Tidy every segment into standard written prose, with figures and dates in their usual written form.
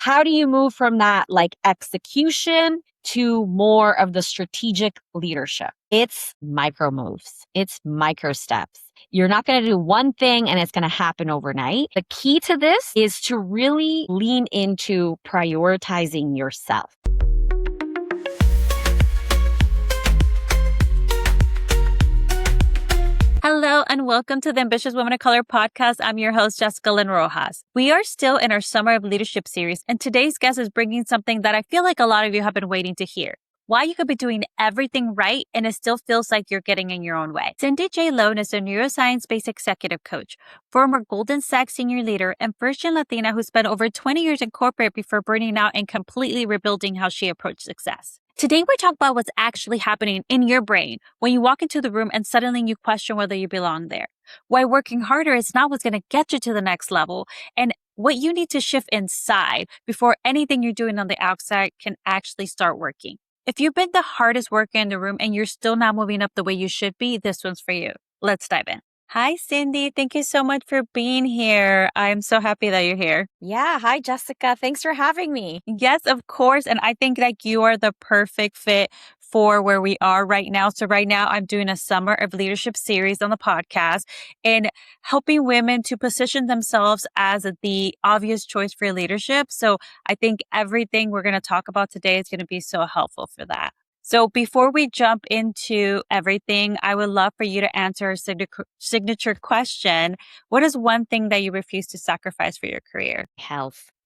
how do you move from that like execution to more of the strategic leadership? It's micro moves. It's micro steps. You're not going to do one thing and it's going to happen overnight. The key to this is to really lean into prioritizing yourself. Hello and welcome to the Ambitious Women of Color podcast. I'm your host, Jessica Lynn Rojas. We are still in our Summer of Leadership series, and today's guest is bringing something that I feel like a lot of you have been waiting to hear. Why you could be doing everything right and it still feels like you're getting in your own way. Cindy J. Lone is a neuroscience-based executive coach, former Goldman Sachs senior leader, and first-gen Latina who spent over 20 years in corporate before burning out and completely rebuilding how she approached success. Today, we talk about what's actually happening in your brain when you walk into the room and suddenly you question whether you belong there. Why working harder is not what's going to get you to the next level, and what you need to shift inside before anything you're doing on the outside can actually start working. If you've been the hardest worker in the room and you're still not moving up the way you should be, this one's for you. Let's dive in. Hi, Cindy. Thank you so much for being here. I'm so happy that you're here. Yeah. Hi, Jessica. Thanks for having me. Yes, of course. And I think like you are the perfect fit for where we are right now. So right now I'm doing a Summer of Leadership series on the podcast and helping women to position themselves as the obvious choice for leadership. So I think everything we're going to talk about today is going to be so helpful for that. So before we jump into everything, I would love for you to answer our signature question. What is one thing that you refuse to sacrifice for your career?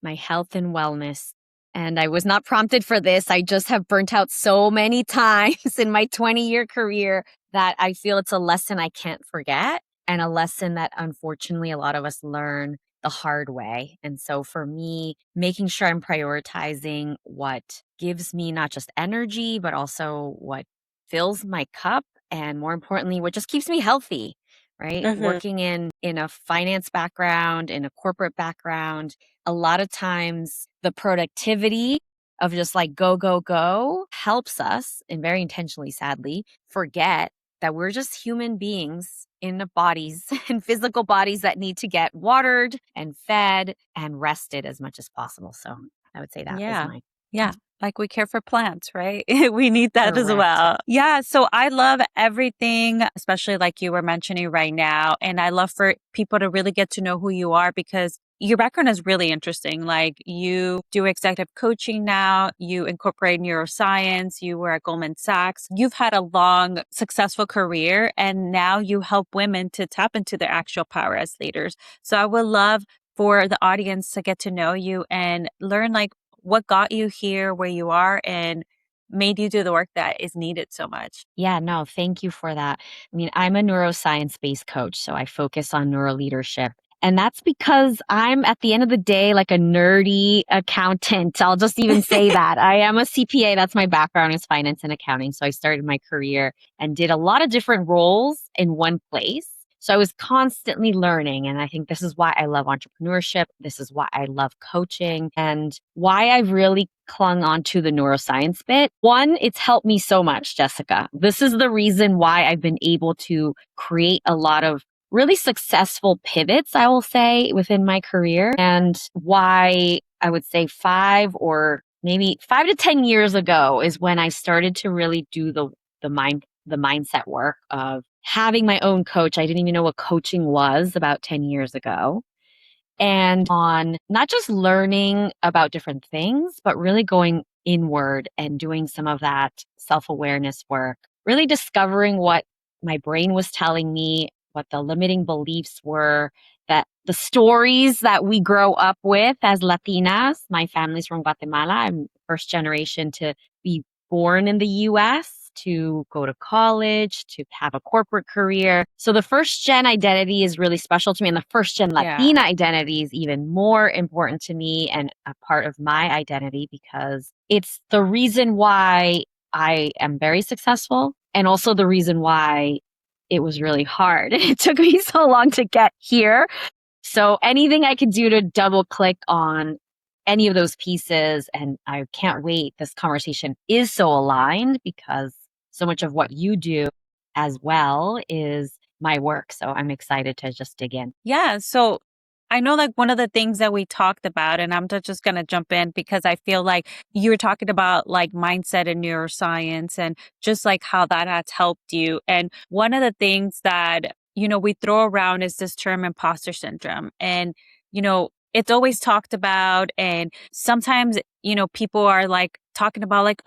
My health and wellness. And I was not prompted for this. I just have burnt out so many times in my 20-year career that I feel it's a lesson I can't forget and a lesson that unfortunately a lot of us learn the hard way. And so for me, making sure I'm prioritizing what gives me not just energy, but also what fills my cup and more importantly, what just keeps me healthy, right? Mm-hmm. Working in a finance background, in a corporate background, a lot of times the productivity of just like go, go, go helps us, and very intentionally, sadly, forget that we're just human beings in bodies and physical bodies that need to get watered and fed and rested as much as possible. So I would say that is my. Yeah. Like we care for plants, right? We need that as Correct. well. Yeah. So I love everything, especially like you were mentioning right now. And I love for people to really get to know who you are because your background is really interesting. Like you do executive coaching now, you incorporate neuroscience, you were at Goldman Sachs. You've had a long, successful career, and now you help women to tap into their actual power as leaders. So I would love for the audience to get to know you and learn like what got you here where you are and made you do the work that is needed so much. Yeah, no, thank you for that. I mean, I'm a neuroscience-based coach, so I focus on neuroleadership. And that's because I'm at the end of the day like a nerdy accountant. I'll just even say that. I am a CPA. That's my background is finance and accounting. So I started my career and did a lot of different roles in one place. So I was constantly learning. And I think this is why I love entrepreneurship. This is why I love coaching and why I've really clung onto the neuroscience bit. One, it's helped me so much, Jessica. This is the reason why I've been able to create a lot of really successful pivots, I will say, within my career, and why I would say 5 or maybe 5 to 10 years ago is when I started to really do the mindset work of having my own coach. I didn't even know what coaching was about 10 years ago. And on not just learning about different things, but really going inward and doing some of that self-awareness work, really discovering what my brain was telling me, what the limiting beliefs were, that the stories that we grow up with as Latinas. My family's from Guatemala. I'm first generation to be born in the US, to go to college, to have a corporate career. So the first gen identity is really special to me. And the first gen Latina identity is even more important to me and a part of my identity because it's the reason why I am very successful and also the reason why it was really hard. It took me so long to get here. So anything I could do to double click on any of those pieces, and I can't wait. This conversation is so aligned because so much of what you do as well is my work. So I'm excited to just dig in. Yeah. So I know like one of the things that we talked about, and I'm just going to jump in because I feel like you were talking about like mindset and neuroscience and just like how that has helped you. And one of the things that, we throw around is this term imposter syndrome. And, it's always talked about. And sometimes, people are like talking about like,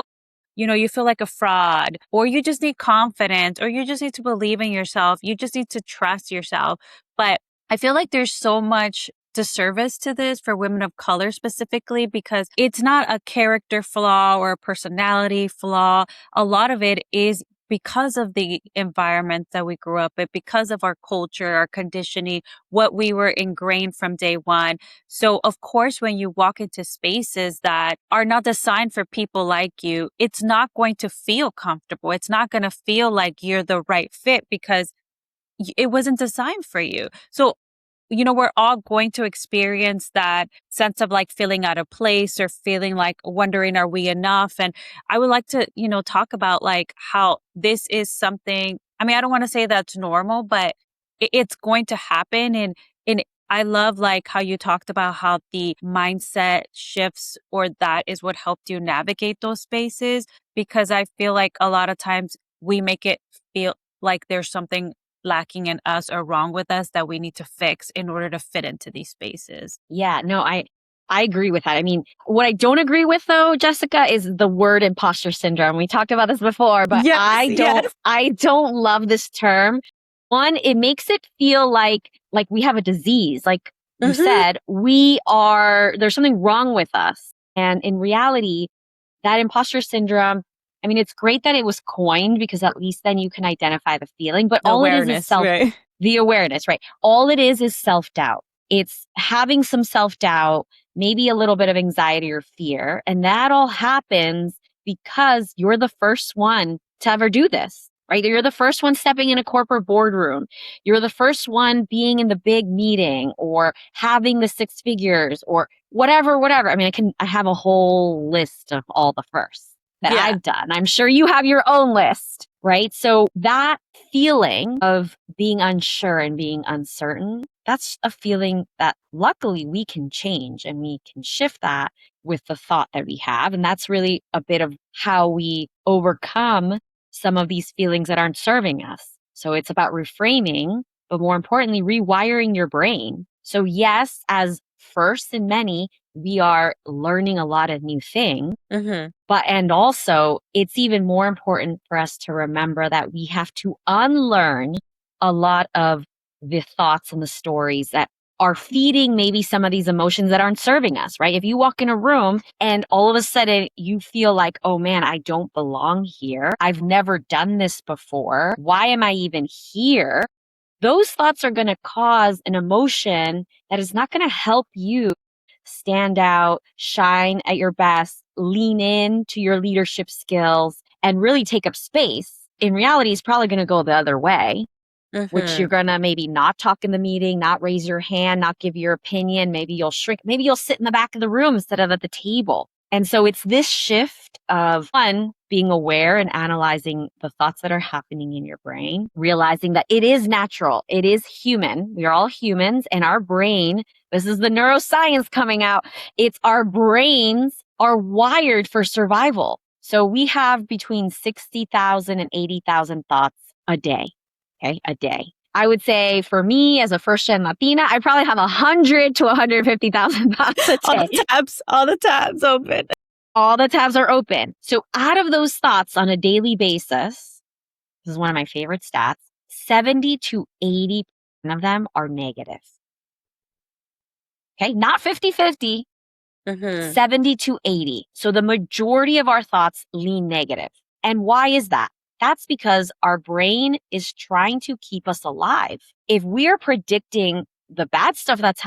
you feel like a fraud, or you just need confidence, or you just need to believe in yourself. You just need to trust yourself. But I feel like there's so much disservice to this for women of color specifically because it's not a character flaw or a personality flaw. A lot of it is because of the environment that we grew up in, because of our culture, our conditioning, what we were ingrained from day one. So, of course, when you walk into spaces that are not designed for people like you, it's not going to feel comfortable. It's not going to feel like you're the right fit because it wasn't designed for you. So, we're all going to experience that sense of like feeling out of place or feeling like wondering, are we enough? And I would like to, talk about like how this is something, I mean, I don't want to say that's normal, but it's going to happen. And I love like how you talked about how the mindset shifts or that is what helped you navigate those spaces, because I feel like a lot of times we make it feel like there's something lacking in us or wrong with us that we need to fix in order to fit into these spaces. Yeah, no, I agree with that. I mean, what I don't agree with though, Jessica, is the word imposter syndrome. We talked about this before, but Yes, yes. I don't love this term. One, it makes it feel like we have a disease. Like you Mm-hmm. said, there's something wrong with us. And in reality, that imposter syndrome, I mean, it's great that it was coined because at least then you can identify the feeling, but all it is Awareness, right? the awareness, right? All it is self-doubt. It's having some self-doubt, maybe a little bit of anxiety or fear. And that all happens because you're the first one to ever do this, right? You're the first one stepping in a corporate boardroom. You're the first one being in the big meeting or having the six figures or whatever. I mean, I have a whole list of all the firsts that Yeah. I've done. I'm sure you have your own list, right? So that feeling of being unsure and being uncertain, that's a feeling that luckily we can change and we can shift that with the thought that we have. And that's really a bit of how we overcome some of these feelings that aren't serving us. So it's about reframing, but more importantly, rewiring your brain. So yes, as first in many, we are learning a lot of new things. Mm-hmm. And also, it's even more important for us to remember that we have to unlearn a lot of the thoughts and the stories that are feeding maybe some of these emotions that aren't serving us, right? If you walk in a room and all of a sudden you feel like, oh man, I don't belong here. I've never done this before. Why am I even here? Those thoughts are going to cause an emotion that is not going to help you stand out, shine at your best, lean in to your leadership skills, and really take up space. In reality, it's probably going to go the other way, which you're Mm-hmm. going to maybe not talk in the meeting, not raise your hand, not give your opinion. Maybe you'll shrink. Maybe you'll sit in the back of the room instead of at the table. And so it's this shift of one, being aware and analyzing the thoughts that are happening in your brain, realizing that it is natural. It is human. We are all humans and our brain, this is the neuroscience coming out. It's our brains are wired for survival. So we have between 60,000 and 80,000 thoughts a day. Okay, a day. I would say for me as a first gen Latina, I probably have 100 to 150,000 thoughts a day. All the tabs open. All the tabs are open. So out of those thoughts on a daily basis, this is one of my favorite stats, 70 to 80% of them are negative. Okay, not 50-50, Mm-hmm. 70 to 80. So the majority of our thoughts lean negative. And why is that? That's because our brain is trying to keep us alive. If we're predicting the bad stuff that's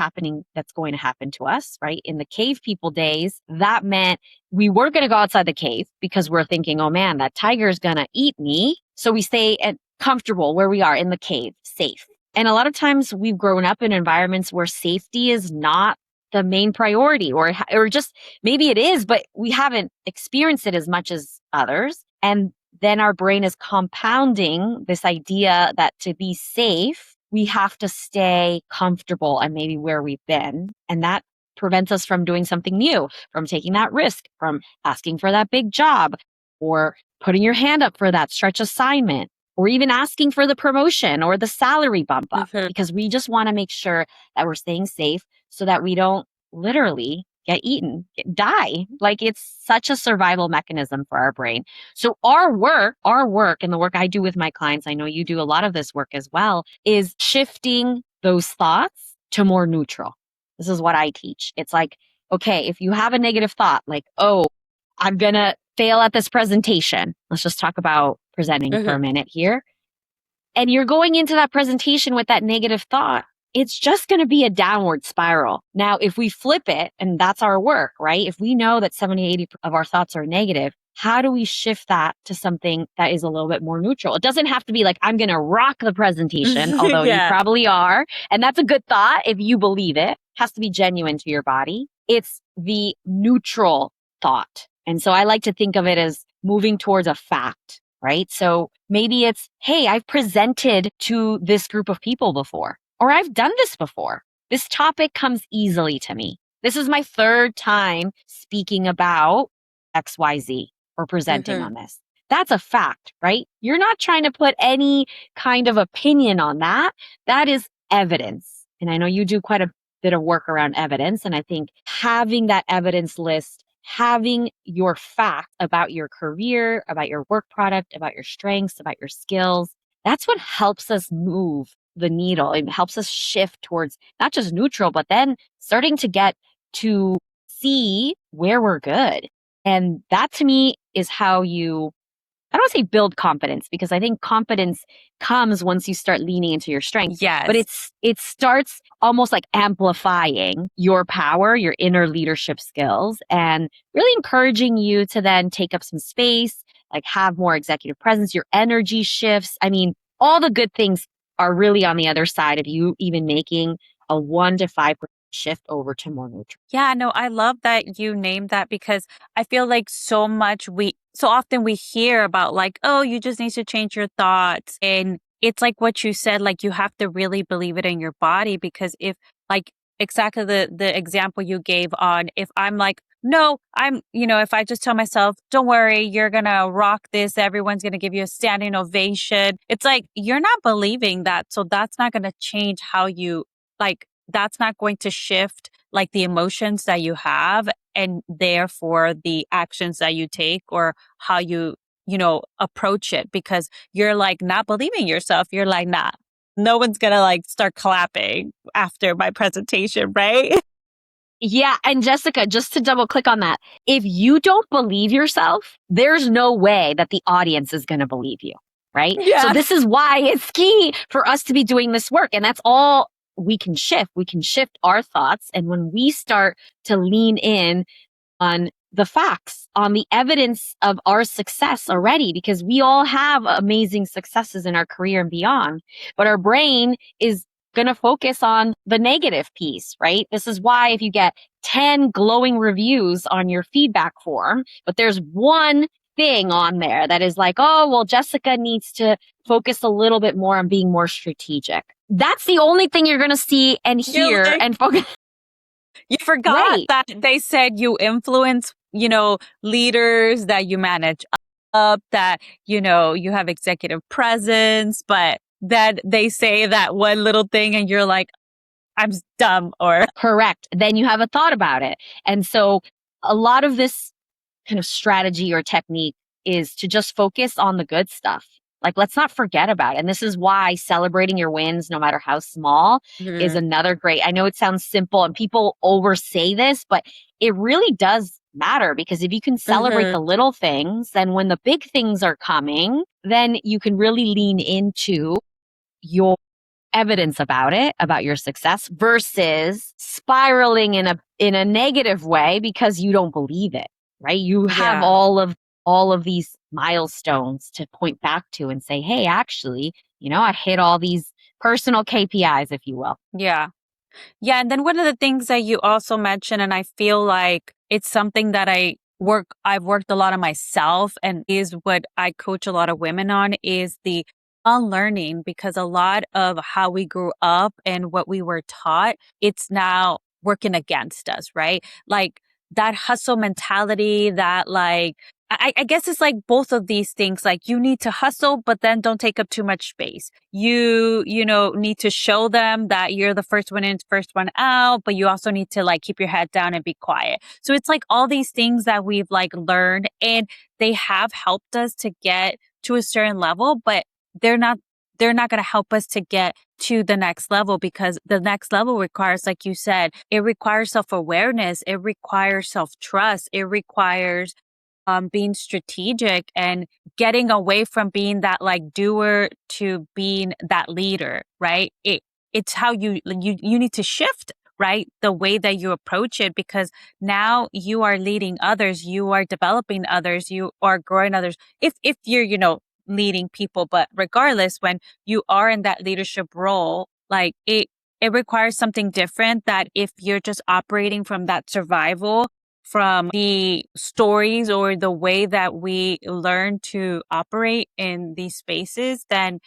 going to happen to us, right? In the cave people days, that meant we weren't going to go outside the cave because we're thinking, oh man, that tiger is going to eat me. So we stay comfortable where we are in the cave, safe. And a lot of times we've grown up in environments where safety is not the main priority, or just maybe it is, but we haven't experienced it as much as others. And then our brain is compounding this idea that to be safe, we have to stay comfortable and maybe where we've been. And that prevents us from doing something new, from taking that risk, from asking for that big job, or putting your hand up for that stretch assignment, or even asking for the promotion or the salary bump up, because we just want to make sure that we're staying safe so that we don't literally get eaten, die. Like it's such a survival mechanism for our brain. So our work and the work I do with my clients, I know you do a lot of this work as well, is shifting those thoughts to more neutral. This is what I teach. It's like, okay, if you have a negative thought, like, oh, I'm going to fail at this presentation. Let's just talk about presenting for a minute here. And you're going into that presentation with that negative thought, it's just going to be a downward spiral. Now, if we flip it, and that's our work, right? If we know that 70, 80% of our thoughts are negative, how do we shift that to something that is a little bit more neutral? It doesn't have to be like, I'm going to rock the presentation, although you probably are. And that's a good thought if you believe it. It has to be genuine to your body. It's the neutral thought. And so I like to think of it as moving towards a fact, right? So maybe it's, hey, I've presented to this group of people before, or I've done this before. This topic comes easily to me. This is my third time speaking about XYZ or presenting on this. That's a fact, right? You're not trying to put any kind of opinion on that. That is evidence. And I know you do quite a bit of work around evidence. And I think having that evidence list, having your fact about your career, about your work product, about your strengths, about your skills, that's what helps us move the needle. It helps us shift towards not just neutral, but then starting to get to see where we're good. And that to me is how you, I don't say build confidence, because I think confidence comes once you start leaning into your strengths. Yes. But it starts almost like amplifying your power, your inner leadership skills, and really encouraging you to then take up some space, like have more executive presence, your energy shifts. I mean, all the good things are really on the other side of you even making a 1 to 5% shift over to more neutral. Yeah, no, I love that you named that, because I feel like so often we hear about like, oh, you just need to change your thoughts. And it's like what you said, like you have to really believe it in your body, because if like exactly the example you gave on, if I'm like, no, if I just tell myself, don't worry, you're going to rock this, everyone's going to give you a standing ovation. It's like, you're not believing that. So that's not going to change how you that's not going to shift like the emotions that you have, and therefore the actions that you take or how you approach it, because you're like not believing yourself. You're like, nah, no one's gonna like start clapping after my presentation, right? Yeah. And Jessica, just to double click on that, if you don't believe yourself, there's no way that the audience is going to believe you, right? Yeah. So this is why it's key for us to be doing this work. And that's all we can shift. We can shift our thoughts. And when we start to lean in on the facts, on the evidence of our success already, because we all have amazing successes in our career and beyond, but our brain is going to focus on the negative piece, right? This is why if you get 10 glowing reviews on your feedback form, but there's one thing on there that is like, oh, well, Jessica needs to focus a little bit more on being more strategic. That's the only thing you're going to see and hear and focus. You forgot that they said you influence, leaders, that you manage up, that, you have executive presence, but then they say that one little thing and you're like, I'm dumb or. Correct. Then you have a thought about it. And so a lot of this kind of strategy or technique is to just focus on the good stuff. Like, let's not forget about it. And this is why celebrating your wins, no matter how small, is another great. I know it sounds simple and people oversay this, but it really does matter, because if you can celebrate the little things, then when the big things are coming, then you can really lean into your evidence about it, about your success, versus spiraling in a negative way because you don't believe it, right? You have all of these milestones to point back to and say, hey, actually, I hit all these personal KPIs, if you will. Yeah. Yeah. And then one of the things that you also mentioned, and I feel like it's something that I've worked a lot on myself, and is what I coach a lot of women on, is the unlearning, because a lot of how we grew up and what we were taught, it's now working against us, right? Like that hustle mentality, that like, I guess it's like both of these things. Like you need to hustle, but then don't take up too much space. You need to show them that you're the first one in, first one out, but you also need to like keep your head down and be quiet. So it's like all these things that we've like learned, and they have helped us to get to a certain level, but they're not they're not going to help us to get to the next level, because the next level requires, like you said, it requires self-awareness, it requires self-trust, it requires being strategic and getting away from being that like doer to being that leader, right? It's how you need to shift, right? The way that you approach it, because now you are leading others, you are developing others, you are growing others. If you're, leading people, but regardless, when you are in that leadership role, like it requires something different, that if you're just operating from that survival, from the stories or the way that we learn to operate in these spaces, then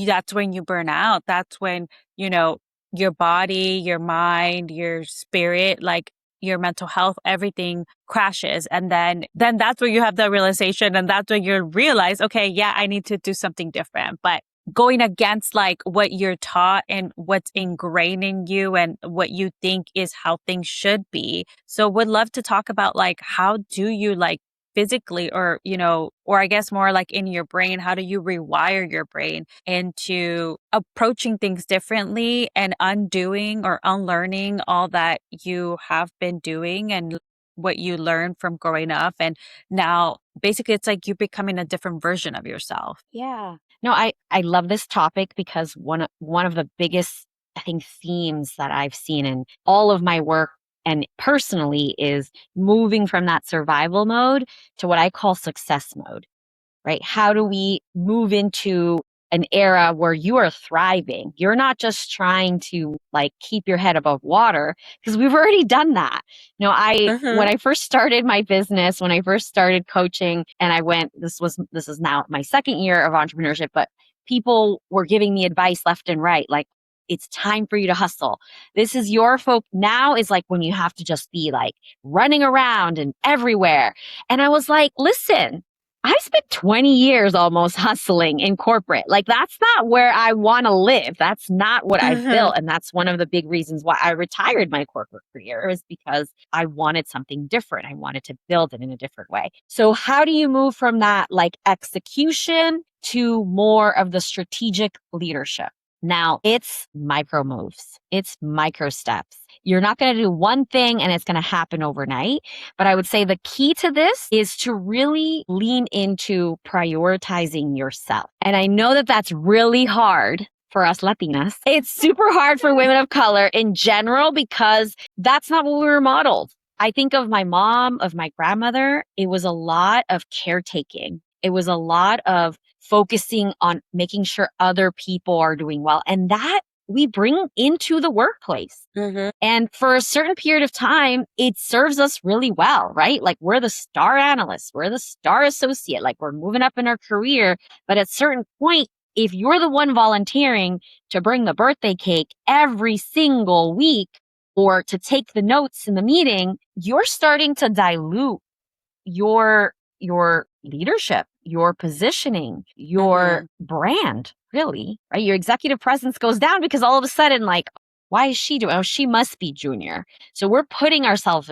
that's when you burn out. That's when, your body, your mind, your spirit, like your mental health, everything crashes. And then that's where you have the realization, and that's when you realize, okay, yeah, I need to do something different. But going against like what you're taught and what's ingrained in you and what you think is how things should be. So would love to talk about like, how do you like physically, or or I guess more like in your brain, how do you rewire your brain into approaching things differently and undoing or unlearning all that you have been doing and what you learned from growing up, and now basically it's like you becoming a different version of yourself. Yeah. No, I love this topic because one of the biggest, I think, themes that I've seen in all of my work and personally is moving from that survival mode to what I call success mode, right? How do we move into an era where you are thriving? You're not just trying to like keep your head above water, because we've already done that. When Mm-hmm. I first started my business, when I first started coaching, and this is now my second year of entrepreneurship, but people were giving me advice left and right, like, it's time for you to hustle. This is your folk. Now is like when you have to just be like running around and everywhere. And I was like, listen, I spent 20 years almost hustling in corporate. Like, that's not where I want to live. That's not what I've Mm-hmm. built. And that's one of the big reasons why I retired my corporate career, is because I wanted something different. I wanted to build it in a different way. So how do you move from that like execution to more of the strategic leadership? Now, it's micro moves. It's micro steps. You're not going to do one thing and it's going to happen overnight. But I would say the key to this is to really lean into prioritizing yourself. And I know that that's really hard for us Latinas. It's super hard for women of color in general, because that's not what we were modeled. I think of my mom, of my grandmother, it was a lot of caretaking. It was a lot of focusing on making sure other people are doing well. And that we bring into the workplace. Mm-hmm. And for a certain period of time, it serves us really well, right? Like, we're the star analyst, we're the star associate, like we're moving up in our career. But at a certain point, if you're the one volunteering to bring the birthday cake every single week or to take the notes in the meeting, you're starting to dilute your leadership, your positioning, your Mm-hmm. brand, really, right? Your executive presence goes down, because all of a sudden, like, why is she doing? Oh, she must be junior. So we're putting ourselves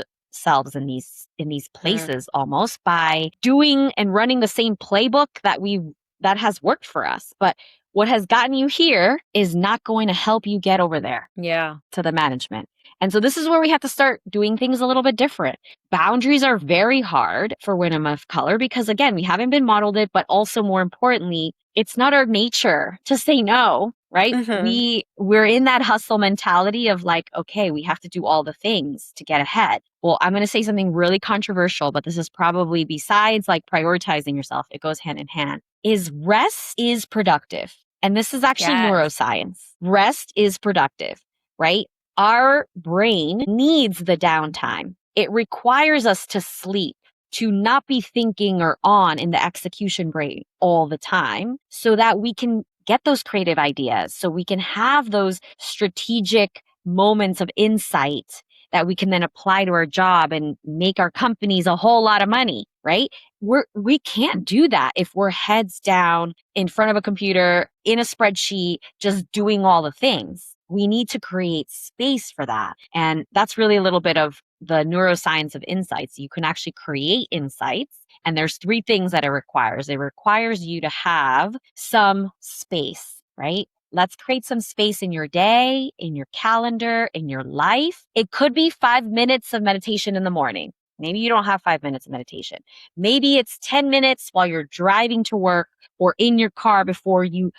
in these places almost by doing and running the same playbook that has worked for us. But what has gotten you here is not going to help you get over there Yeah. to the management. And so this is where we have to start doing things a little bit different. Boundaries are very hard for women of color because, again, we haven't been modeled it, but also more importantly, it's not our nature to say no, right? Mm-hmm. We're in that hustle mentality of like, okay, we have to do all the things to get ahead. Well, I'm going to say something really controversial, but this is probably, besides like prioritizing yourself, it goes hand in hand, is rest is productive. And this is actually Yes. neuroscience. Rest is productive, right? Our brain needs the downtime. It requires us to sleep to not be thinking or on in the execution brain all the time so that we can get those creative ideas, so we can have those strategic moments of insight that we can then apply to our job and make our companies a whole lot of money, right? We can't do that if we're heads down in front of a computer in a spreadsheet, just doing all the things. We need to create space for that. And that's really a little bit of the neuroscience of insights. You can actually create insights. And there's three things that it requires. It requires you to have some space, right? Let's create some space in your day, in your calendar, in your life. It could be 5 minutes of meditation in the morning. Maybe you don't have 5 minutes of meditation. Maybe it's 10 minutes while you're driving to work or in your car before you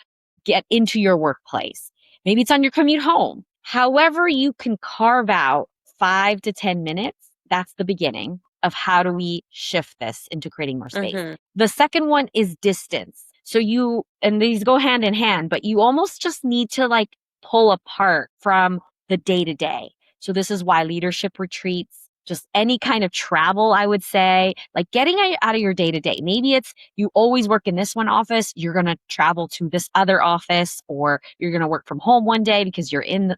get into your workplace. Maybe it's on your commute home. However, you can carve out 5 to 10 minutes, that's the beginning of how do we shift this into creating more space. The second one is distance. So and these go hand in hand, but you almost just need to like pull apart from the day to day. So this is why leadership retreats, just any kind of travel, I would say, like getting out of your day to day. Maybe it's you always work in this one office, you're going to travel to this other office, or you're going to work from home one day because you're in the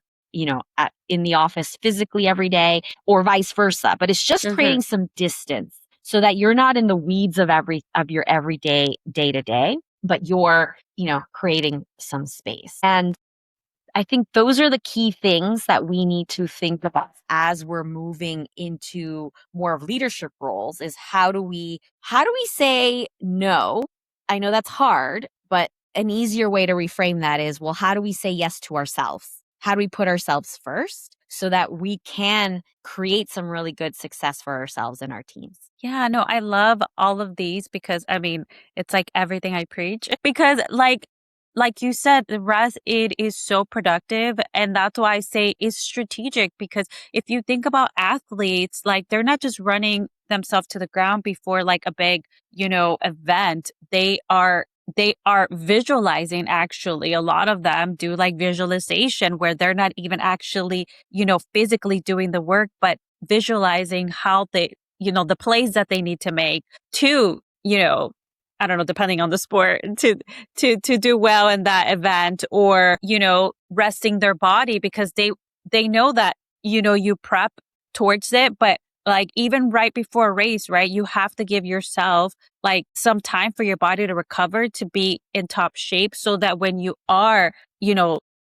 in the office physically every day, or vice versa. But it's just creating some distance so that you're not in the weeds of your everyday day to day, but you're, creating some space. And I think those are the key things that we need to think about as we're moving into more of leadership roles is how do we say no? I know that's hard, but an easier way to reframe that is, well, how do we say yes to ourselves? How do we put ourselves first so that we can create some really good success for ourselves and our teams? Yeah, no, I love all of these because it's like everything I preach because like you said, the rest, it is so productive. And that's why I say it's strategic because if you think about athletes, like they're not just running themselves to the ground before like a big, event. They are visualizing actually. A lot of them do like visualization where they're not even actually, physically doing the work, but visualizing how they, the plays that they need to make to, I don't know, depending on the sport to do well in that event or, resting their body because they know that, you prep towards it, but like even right before a race, right? You have to give yourself like some time for your body to recover to be in top shape so that when you are,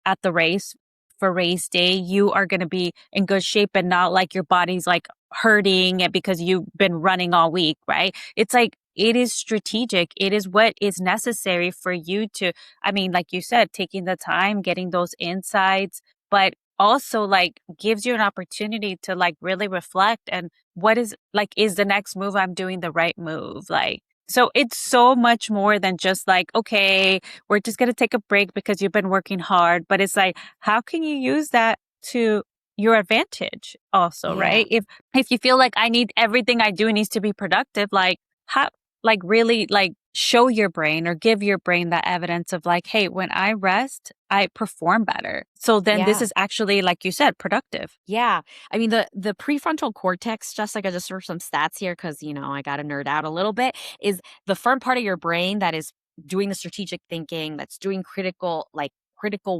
at the race for race day, you are going to be in good shape and not like your body's like hurting because you've been running all week, right? It's like, it is strategic. It is what is necessary for you to, like you said, taking the time, getting those insights, but also like gives you an opportunity to like really reflect and what is the next move I'm doing the right move? Like, so it's so much more than just like, okay, we're just going to take a break because you've been working hard. But it's like, how can you use that to your advantage also, right? If you feel like I need everything I do needs to be productive, like how, like really like show your brain or give your brain that evidence of like, hey, when I rest, I perform better. So then this is actually, like you said, productive. Yeah. I mean, the prefrontal cortex, Jessica, just for some stats here, because, I got to nerd out a little bit, is the front part of your brain that is doing the strategic thinking, that's doing critical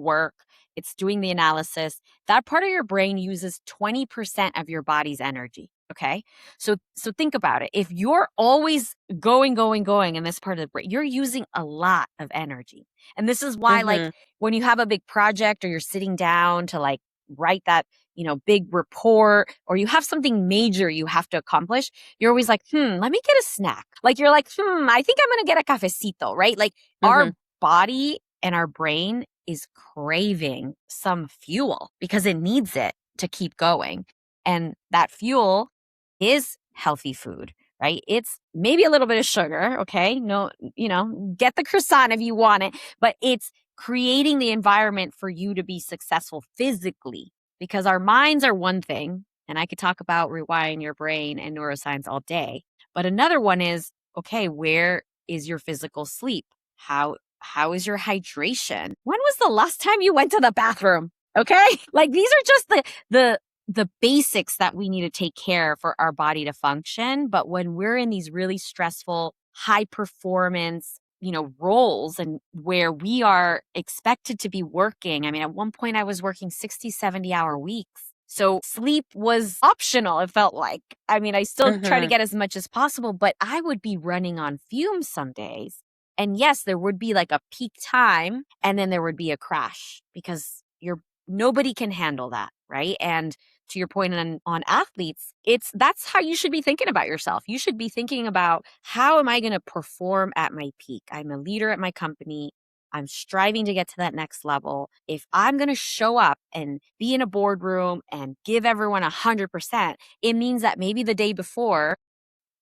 work. It's doing the analysis. That part of your brain uses 20% of your body's energy. Okay. So think about it. If you're always going in this part of the brain, you're using a lot of energy. And this is why, like, when you have a big project or you're sitting down to like write that, big report, or you have something major you have to accomplish, you're always like, let me get a snack. Like, you're like, I think I'm going to get a cafecito, right? Like our body and our brain is craving some fuel because it needs it to keep going. And that fuel is healthy food, right? It's maybe a little bit of sugar, okay? No, get the croissant if you want it, but it's creating the environment for you to be successful physically because our minds are one thing, and I could talk about rewiring your brain and neuroscience all day, but another one is, okay, where is your physical sleep? How is your hydration? When was the last time you went to the bathroom? Okay? Like these are just the basics that we need to take care for our body to function. But when we're in these really stressful, high performance, roles and where we are expected to be working. I mean, at one point I was working 60, 70-hour weeks. So sleep was optional, it felt like. I mean, I still try to get as much as possible, but I would be running on fumes some days. And yes, there would be like a peak time and then there would be a crash because nobody can handle that, right? And to your point on athletes, that's how you should be thinking about yourself. You should be thinking about, how am I going to perform at my peak? I'm a leader at my company. I'm striving to get to that next level. If I'm going to show up and be in a boardroom and give everyone 100%, it means that maybe the day before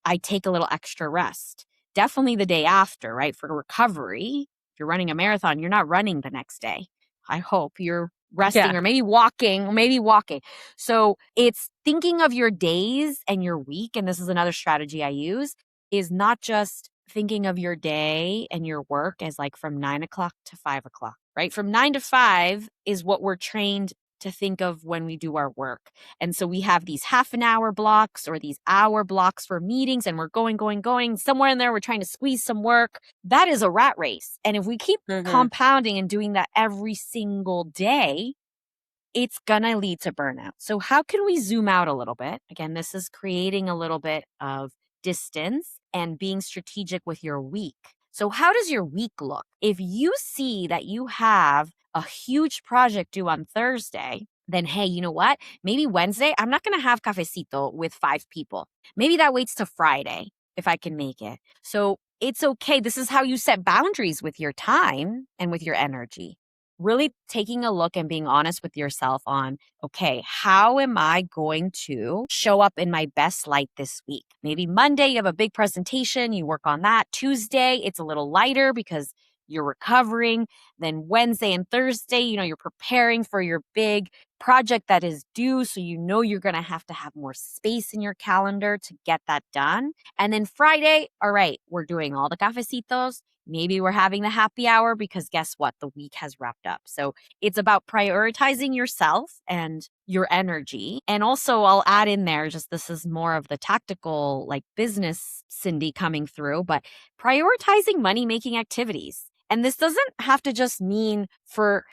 I take a little extra rest. Definitely the day after, right? For recovery. If you're running a marathon, you're not running the next day. I hope you're resting or maybe walking. So it's thinking of your days and your week. And this is another strategy I use, is not just thinking of your day and your work as like from 9 o'clock to 5 o'clock, right? From 9 to 5 is what we're trained to think of when we do our work. And so we have these half an hour blocks or these hour blocks for meetings, and we're going. Somewhere in there, we're trying to squeeze some work. That is a rat race. And if we keep compounding and doing that every single day, it's going to lead to burnout. So how can we zoom out a little bit? Again, this is creating a little bit of distance and being strategic with your week. So how does your week look? If you see that you have a huge project due on Thursday, then hey, you know what? Maybe Wednesday, I'm not going to have cafecito with 5 people. Maybe that waits to Friday if I can make it. So it's okay. This is how you set boundaries with your time and with your energy. Really taking a look and being honest with yourself on, okay, how am I going to show up in my best light this week? Maybe Monday, you have a big presentation, you work on that. Tuesday, it's a little lighter because you're recovering. Then Wednesday and Thursday, you're preparing for your big project that is due. So you're going to have more space in your calendar to get that done. And then Friday, all right, we're doing all the cafecitos. Maybe we're having the happy hour because guess what? The week has wrapped up. So it's about prioritizing yourself and your energy. And also I'll add in there, just this is more of the tactical, like business Cindy coming through, but prioritizing money-making activities. And this doesn't have to just mean for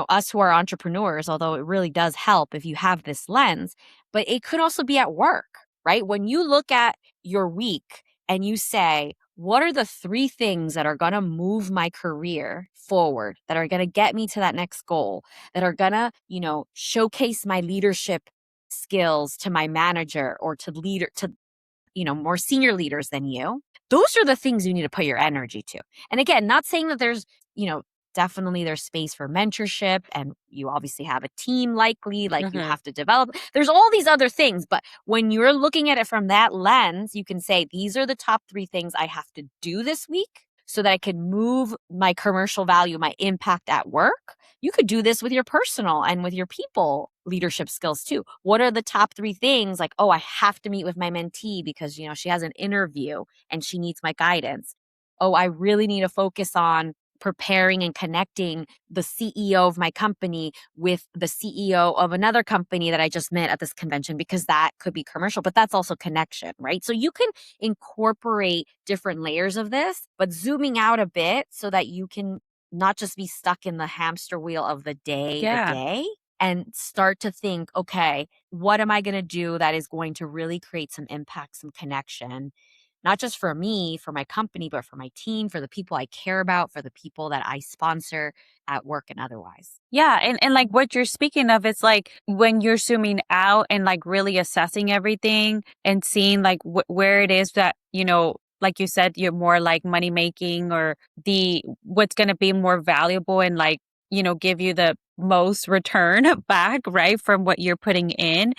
us who are entrepreneurs, although it really does help if you have this lens, but it could also be at work, right? When you look at your week and you say, what are the 3 things that are going to move my career forward, that are going to get me to that next goal, that are going to, showcase my leadership skills to my manager or to more senior leaders than you? Those are the things you need to put your energy to. And again, not saying that there's, definitely there's space for mentorship and you obviously have a team likely, like you have to develop. There's all these other things. But when you're looking at it from that lens, you can say, these are the top 3 things I have to do this week so that I can move my commercial value, my impact at work. You could do this with your personal and with your people leadership skills too. What are the top 3 things? Like, oh, I have to meet with my mentee because, she has an interview and she needs my guidance. Oh, I really need to focus on preparing and connecting the CEO of my company with the CEO of another company that I just met at this convention, because that could be commercial, but that's also connection, right? So you can incorporate different layers of this, but zooming out a bit so that you can not just be stuck in the hamster wheel of the day and start to think, okay, what am I going to do that is going to really create some impact, some connection? Not just for me, for my company, but for my team, for the people I care about, for the people that I sponsor at work and otherwise. Yeah. And like what you're speaking of, it's like when you're zooming out and like really assessing everything and seeing like where it is that, like you said, you're more like money making or what's going to be more valuable and like, give you the most return back, right, from what you're putting in.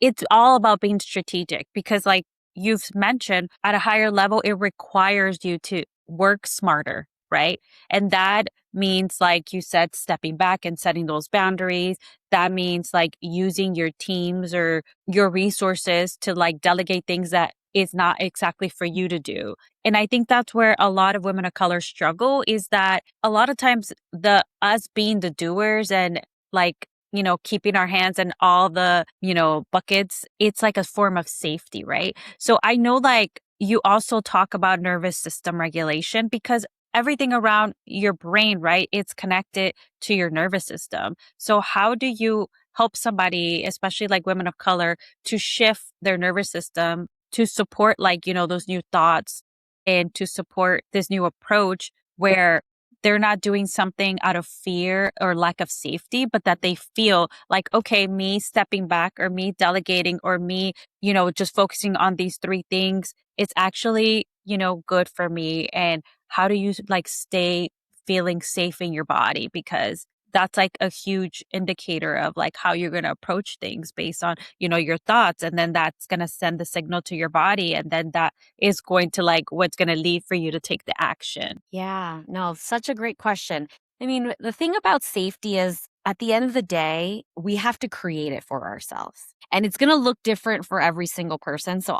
It's all about being strategic because like you've mentioned at a higher level, it requires you to work smarter, right? And that means, like you said, stepping back and setting those boundaries. That means like using your teams or your resources to like delegate things that is not exactly for you to do. And I think that's where a lot of women of color struggle, is that a lot of times us being the doers and like keeping our hands in all the, buckets, it's like a form of safety, right? So I know like you also talk about nervous system regulation because everything around your brain, right? It's connected to your nervous system. So how do you help somebody, especially like women of color, to shift their nervous system to support like, those new thoughts and to support this new approach where they're not doing something out of fear or lack of safety, but that they feel like, okay, me stepping back or me delegating or me, just focusing on these three things, it's actually, good for me. And how do you like stay feeling safe in your body? Because that's like a huge indicator of like how you're going to approach things based on, your thoughts. And then that's going to send the signal to your body. And then that is going to like what's going to lead for you to take the action. Yeah, no, such a great question. I mean, the thing about safety is at the end of the day, we have to create it for ourselves. And it's going to look different for every single person. So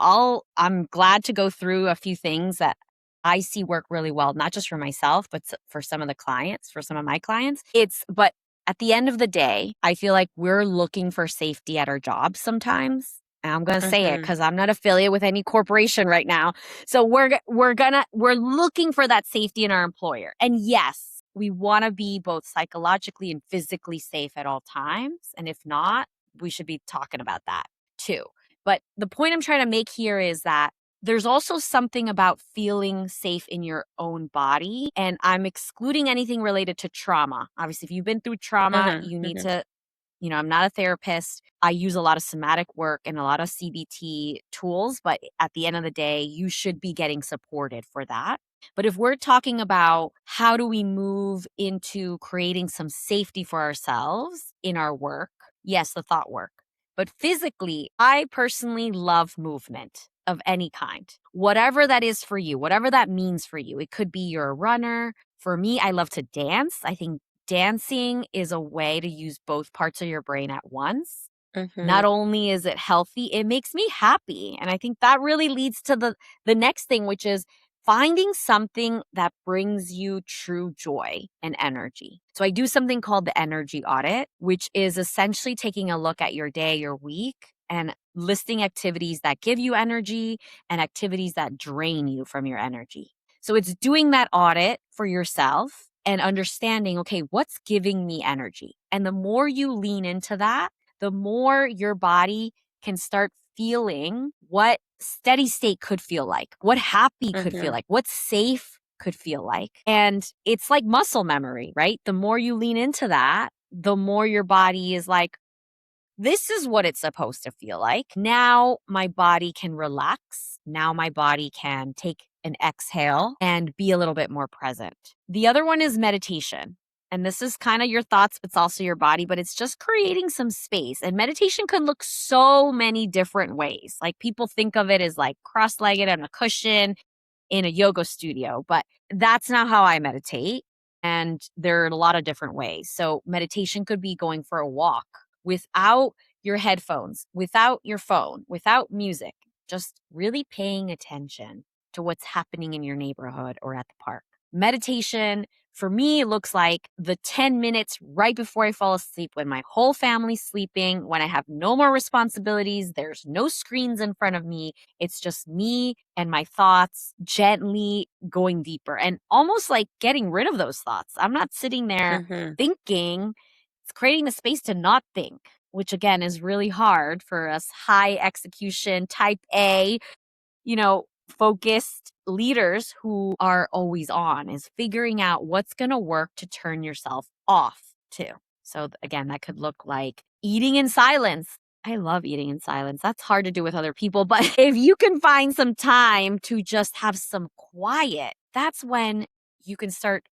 I'm glad to go through a few things that I see work really well, not just for myself, but for some of the clients, for some of my clients. But at the end of the day, I feel like we're looking for safety at our jobs sometimes. And I'm going to say it Mm-hmm. because I'm not affiliated with any corporation right now. So we're looking for that safety in our employer. And yes, we want to be both psychologically and physically safe at all times. And if not, we should be talking about that too. But the point I'm trying to make here is that there's also something about feeling safe in your own body. And I'm excluding anything related to trauma. Obviously, if you've been through trauma, Mm-hmm. you need Mm-hmm. to, I'm not a therapist. I use a lot of somatic work and a lot of CBT tools, but at the end of the day, you should be getting supported for that. But if we're talking about how do we move into creating some safety for ourselves in our work, yes, the thought work. But physically, I personally love movement of any kind, whatever that is for you, whatever that means for you. It could be you're a runner. For me, I love to dance. I think dancing is a way to use both parts of your brain at once. Mm-hmm. Not only is it healthy, it makes me happy. And I think that really leads to the next thing, which is finding something that brings you true joy and energy. So I do something called the energy audit, which is essentially taking a look at your day, your week, and listing activities that give you energy and activities that drain you from your energy. So it's doing that audit for yourself and understanding, okay, what's giving me energy? And the more you lean into that, the more your body can start feeling what steady state could feel like, what happy could feel Mm-hmm. like, what safe could feel like. And it's like muscle memory, right? The more you lean into that, the more your body is like, this is what it's supposed to feel like. Now my body can relax. Now my body can take an exhale and be a little bit more present. The other one is meditation. And this is kind of your thoughts, but it's also your body, but it's just creating some space. And meditation can look so many different ways. Like people think of it as like cross legged on a cushion in a yoga studio, but that's not how I meditate. And there are a lot of different ways. So meditation could be going for a walk without your headphones, without your phone, without music, just really paying attention to what's happening in your neighborhood or at the park. Meditation for me looks like the 10 minutes right before I fall asleep when my whole family's sleeping, when I have no more responsibilities, there's no screens in front of me. It's just me and my thoughts gently going deeper and almost like getting rid of those thoughts. I'm not sitting there Mm-hmm. thinking. It's creating the space to not think, which again is really hard for us high execution, type A, focused leaders who are always on, is figuring out what's going to work to turn yourself off too. So again, that could look like eating in silence. I love eating in silence. That's hard to do with other people, but if you can find some time to just have some quiet, that's when you can start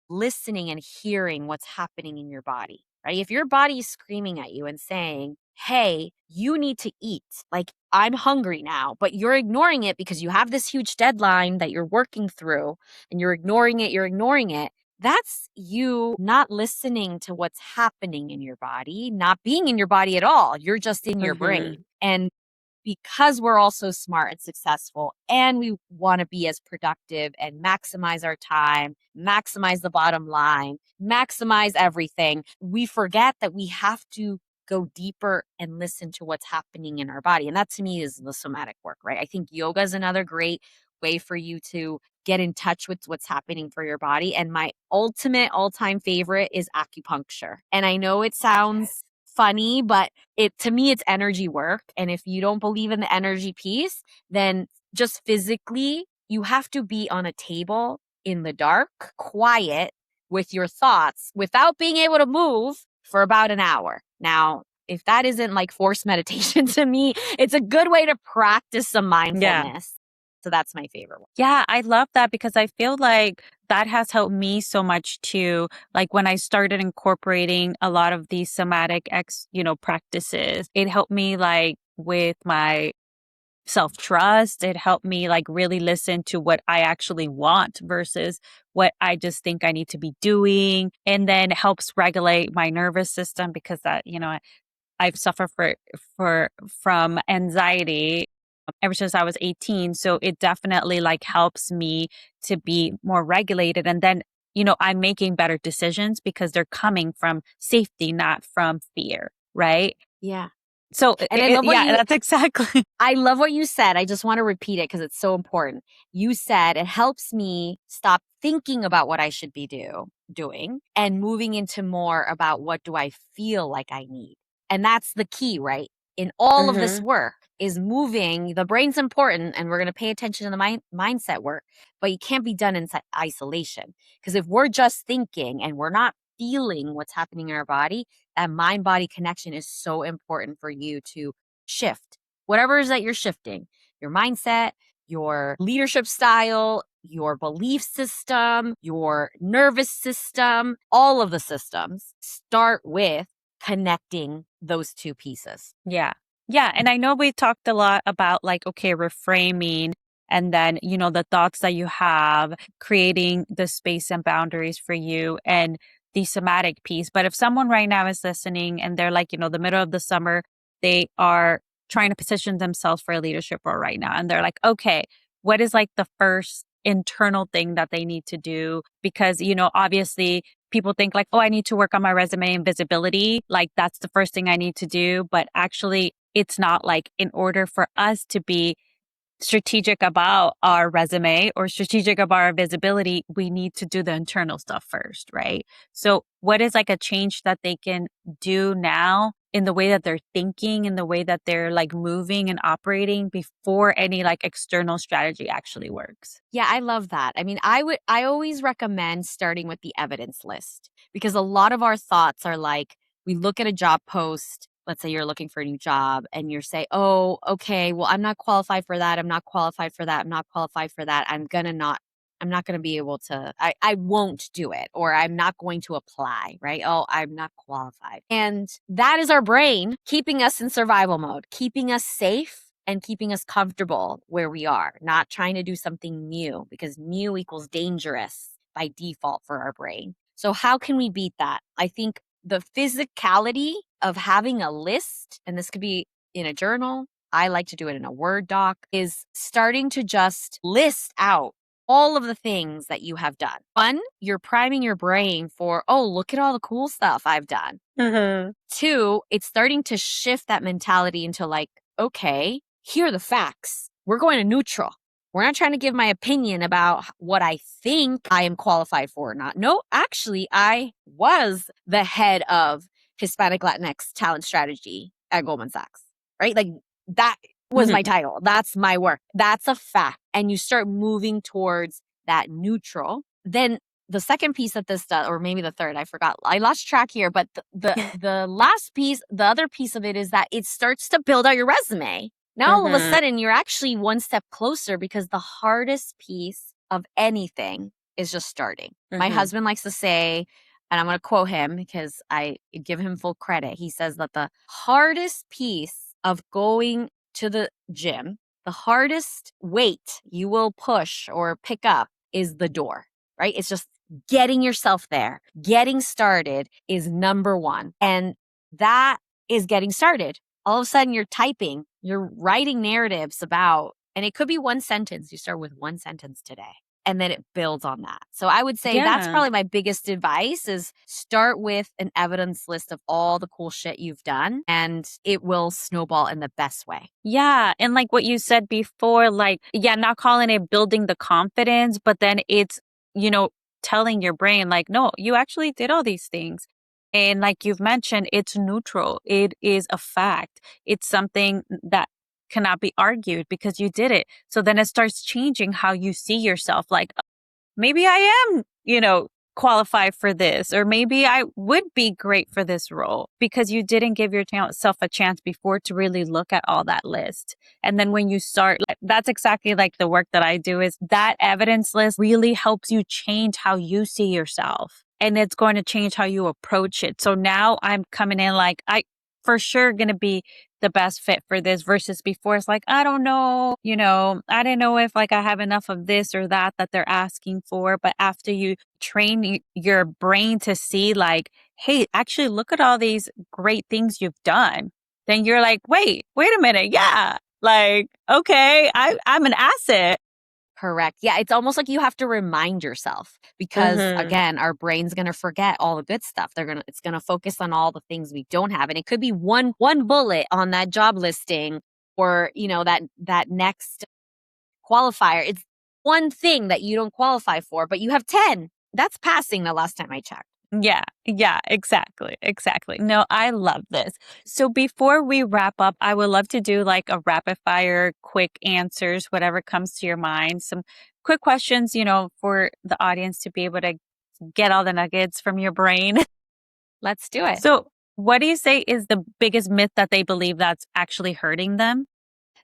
listening and hearing what's happening in your body, right? If your body is screaming at you and saying, hey, you need to eat, like I'm hungry now, but you're ignoring it because you have this huge deadline that you're working through and you're ignoring it. That's you not listening to what's happening in your body, not being in your body at all. You're just in your brain. Mm-hmm. And because we're all so smart and successful and we want to be as productive and maximize our time, maximize the bottom line, maximize everything, we forget that we have to go deeper and listen to what's happening in our body. And that to me is the somatic work, right? I think yoga is another great way for you to get in touch with what's happening for your body. And my ultimate all-time favorite is acupuncture. And I know it sounds funny, but to me, it's energy work. And if you don't believe in the energy piece, then just physically, you have to be on a table in the dark, quiet, with your thoughts without being able to move for about an hour. Now, if that isn't like forced meditation to me, it's a good way to practice some mindfulness. So that's my favorite one. Yeah, I love that because I feel like that has helped me so much too. Like when I started incorporating a lot of these somatic practices, it helped me like with my self-trust. It helped me like really listen to what I actually want versus what I just think I need to be doing. And then helps regulate my nervous system because I've suffered from anxiety ever since I was 18. So it definitely like helps me to be more regulated. And then, I'm making better decisions because they're coming from safety, not from fear. Right. Yeah. So And I love that's exactly. I love what you said. I just want to repeat it because it's so important. You said it helps me stop thinking about what I should be doing and moving into more about what do I feel like I need. And that's the key, right? In all of this work is moving. The brain's important and we're going to pay attention to the mindset work, but it can't be done in isolation. Because if we're just thinking and we're not feeling what's happening in our body, that mind-body connection is so important for you to shift. Whatever it is that you're shifting, your mindset, your leadership style, your belief system, your nervous system, all of the systems start with connecting those two pieces. Yeah. Yeah. And I know we talked a lot about like, okay, reframing and then, the thoughts that you have, creating the space and boundaries for you and the somatic piece. But if someone right now is listening and they're like, the middle of the summer, they are trying to position themselves for a leadership role right now. And they're like, okay, what is like the first internal thing that they need to do? Because, obviously people think like, oh, I need to work on my resume and visibility. Like that's the first thing I need to do. But actually it's not. Like in order for us to be strategic about our resume or strategic about our visibility, we need to do the internal stuff first, right? So what is like a change that they can do now in the way that they're thinking, in the way that they're like moving and operating before any like external strategy actually works? Yeah, I love that. I mean, I always recommend starting with the evidence list because a lot of our thoughts are like, we look at a job post. Let's say you're looking for a new job and you're say, oh, okay, well, I'm not qualified for that. I'm not qualified for that. I'm not qualified for that. I'm not going to be able to, I won't do it, or I'm not going to apply, right? Oh, I'm not qualified. And that is our brain keeping us in survival mode, keeping us safe and keeping us comfortable where we are, not trying to do something new because new equals dangerous by default for our brain. So how can we beat that? I think the physicality of having a list, and this could be in a journal, I like to do it in a Word doc, is starting to just list out all of the things that you have done. One, you're priming your brain for, oh, look at all the cool stuff I've done. Two, it's starting to shift that mentality into like, okay, here are the facts. We're going to neutral. We're not trying to give my opinion about what I think I am qualified for or not. No, actually, I was the head of Hispanic Latinx talent strategy at Goldman Sachs, right? Like that was my title. That's my work. That's a fact. And you start moving towards that neutral. Then the second piece that this does, or maybe the third, I forgot. I lost track here, but the last piece, the other piece of it is that it starts to build out your resume. Now, all of a sudden, you're actually one step closer because the hardest piece of anything is just starting. My husband likes to say, and I'm going to quote him because I give him full credit. He says that the hardest piece of going to the gym, the hardest weight you will push or pick up is the door, right? It's just getting yourself there. Getting started is number one. And that is getting started. all of a sudden you're typing, you're writing narratives about, and it could be one sentence. You start with one sentence today, and then it builds on that. So I would say that's Yeah. probably my biggest advice is start with an evidence list of all the cool shit you've done, and it will snowball in the best way. Yeah. And like what you said before, like, yeah, not calling it building the confidence, but then it's, telling your brain, like, no, you actually did all these things. And like you've mentioned, it's neutral. It is a fact. It's something that cannot be argued because you did it. So then it starts changing how you see yourself. Like, maybe I am, qualified for this, or maybe I would be great for this role because you didn't give yourself a chance before to really look at all that list. And then when you start, that's exactly like the work that I do is that evidence list really helps you change how you see yourself. And it's going to change how you approach it. So now I'm coming in like, I for sure going to be the best fit for this versus before it's like, I don't know, I don't know if like I have enough of this or that they're asking for. But after you train your brain to see like, hey, actually look at all these great things you've done, then you're like, wait a minute. Yeah. Like, okay, I'm an asset. Correct. Yeah, it's almost like you have to remind yourself because again, our brain's going to forget all the good stuff. It's going to focus on all the things we don't have, and it could be one bullet on that job listing or, that next qualifier. It's one thing that you don't qualify for, but you have 10. That's passing the last time I checked. Yeah, exactly. No, I love this. So before we wrap up, I would love to do like a rapid fire, quick answers, whatever comes to your mind. Some quick questions, for the audience to be able to get all the nuggets from your brain. Let's do it. So what do you say is the biggest myth that they believe that's actually hurting them?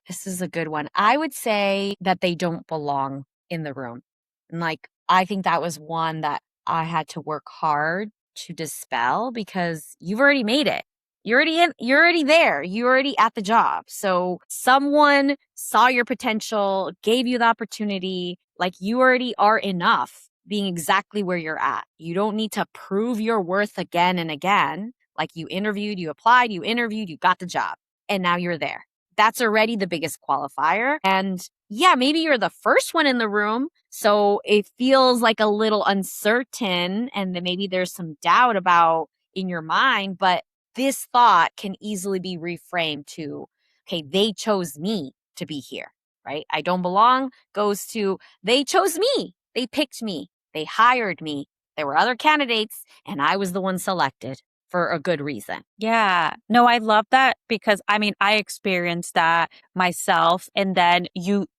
This is a good one. I would say that they don't belong in the room. And I think that was one that I had to work hard to dispel because you've already made it. You're already there. You're already at the job. So someone saw your potential, gave you the opportunity, like you already are enough being exactly where you're at. You don't need to prove your worth again and again. Like you interviewed, you applied, you interviewed, you got the job, and now you're there. That's already the biggest qualifier. And yeah, maybe you're the first one in the room. So it feels like a little uncertain and then maybe there's some doubt about in your mind, but this thought can easily be reframed to, okay, they chose me to be here, right? I don't belong goes to, they chose me. They picked me. They hired me. There were other candidates and I was the one selected for a good reason. Yeah. No, I love that because I experienced that myself. And then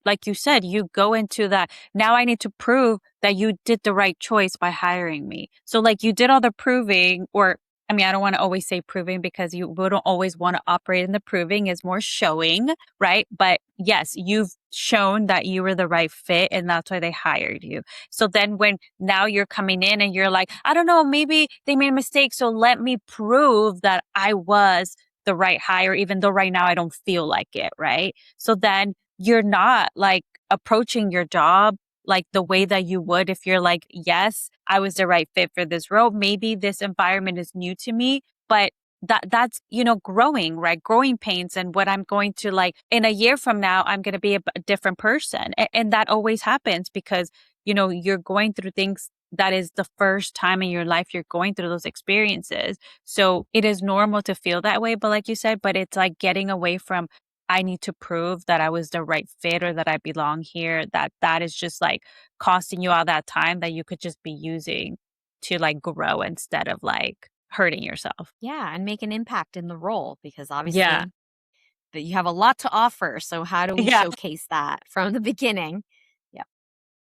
like you said, you go into that. Now I need to prove that you did the right choice by hiring me. So like you did all the proving or I don't want to always say proving because you wouldn't always want to operate in the proving is more showing, right? But yes, you've shown that you were the right fit and that's why they hired you. So then when now you're coming in and you're like, I don't know, maybe they made a mistake. So let me prove that I was the right hire, even though right now I don't feel like it, right? So then you're not like approaching your job like the way that you would if you're like, yes, I was the right fit for this role. Maybe this environment is new to me, but that's, growing, right? Growing pains and what I'm going to like in a year from now, I'm going to be a different person. And that always happens because, you're going through things that is the first time in your life you're going through those experiences. So it is normal to feel that way. But like you said, but it's like getting away from I need to prove that I was the right fit or that I belong here, that is just like costing you all that time that you could just be using to like grow instead of like hurting yourself. Yeah, and make an impact in the role because Yeah. obviously that you have a lot to offer. So how do we Yeah. showcase that from the beginning? Yeah.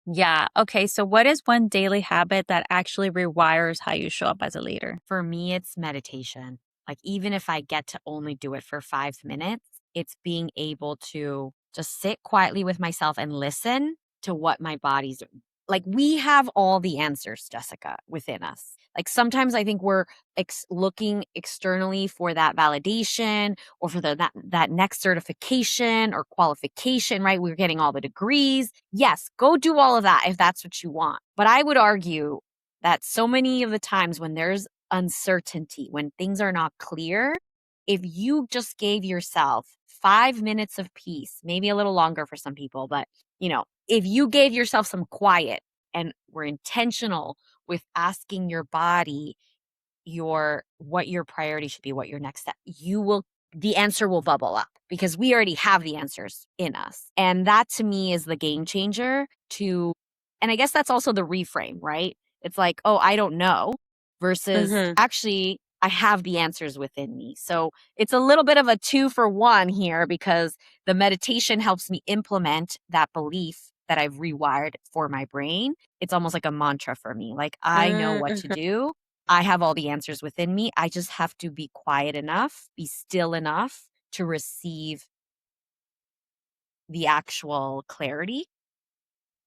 Yeah. Okay. So what is one daily habit that actually rewires how you show up as a leader? For me, it's meditation. Like even if I get to only do it for 5 minutes, it's being able to just sit quietly with myself and listen to what my body's like. We have all the answers, Jessica, within us. Like sometimes I think we're looking externally for that validation or for that next certification or qualification, right? We're getting all the degrees. Yes, go do all of that if that's what you want. But I would argue that so many of the times when there's uncertainty, when things are not clear, if you just gave yourself 5 minutes of peace, maybe a little longer for some people, but if you gave yourself some quiet and were intentional with asking your body what your priority should be, what your next step, the answer will bubble up because we already have the answers in us. And that to me is the game changer and I guess that's also the reframe, right? It's like, oh, I don't know versus actually I have the answers within me. So it's a little bit of a 2-for-1 here because the meditation helps me implement that belief that I've rewired for my brain. It's almost like a mantra for me. Like I know what to do. I have all the answers within me. I just have to be quiet enough, be still enough to receive the actual clarity.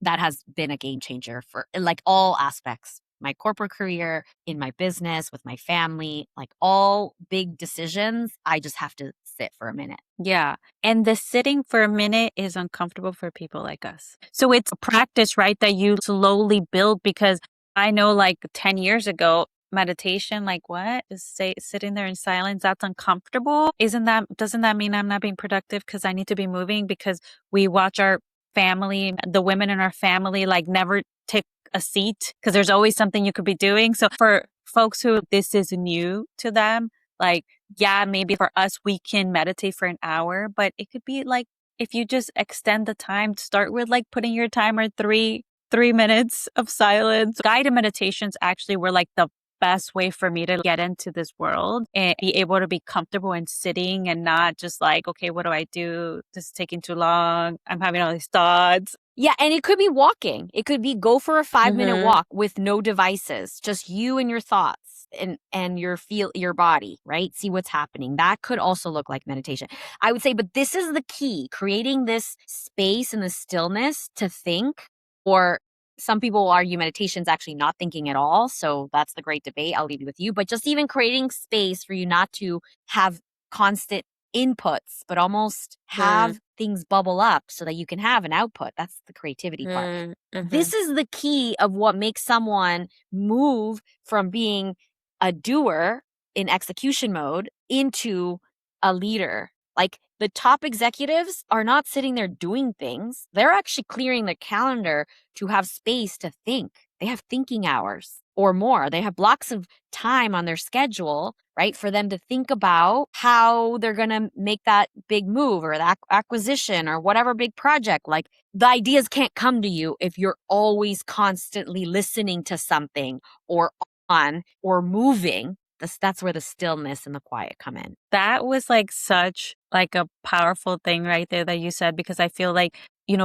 That has been a game changer for like all aspects, my corporate career, in my business, with my family, like all big decisions. I just have to sit for a minute. Yeah. And the sitting for a minute is uncomfortable for people like us. So it's a practice, right, that you slowly build because I know like 10 years ago, meditation, like what? Just sitting there in silence, that's uncomfortable. Doesn't that mean I'm not being productive because I need to be moving because we watch our family, the women in our family, like never take a seat because there's always something you could be doing. So for folks who this is new to them, like, yeah, maybe for us, we can meditate for an hour, but it could be like, if you just extend the time, start with like putting your timer 3 minutes of silence. Guided meditations actually were like the best way for me to get into this world and be able to be comfortable in sitting and not just like, okay, what do I do? This is taking too long. I'm having all these thoughts. Yeah, and it could be walking. It could be go for a 5-minute walk with no devices, just you and your thoughts and your body, right? See what's happening. That could also look like meditation. I would say, but this is the key, creating this space and the stillness to think, or some people will argue meditation is actually not thinking at all. So that's the great debate. I'll leave it with you. But just even creating space for you not to have constant inputs, but almost have things bubble up so that you can have an output. That's the creativity part. This is the key of what makes someone move from being a doer in execution mode into a leader. Like the top executives are not sitting there doing things. They're actually clearing their calendar to have space to think. They have thinking hours or more. They have blocks of time on their schedule, right, for them to think about how they're going to make that big move or that acquisition or whatever big project. Like the ideas can't come to you if you're always constantly listening to something or on or moving. That's where the stillness and the quiet come in. That was like such like a powerful thing right there that you said, because I feel like,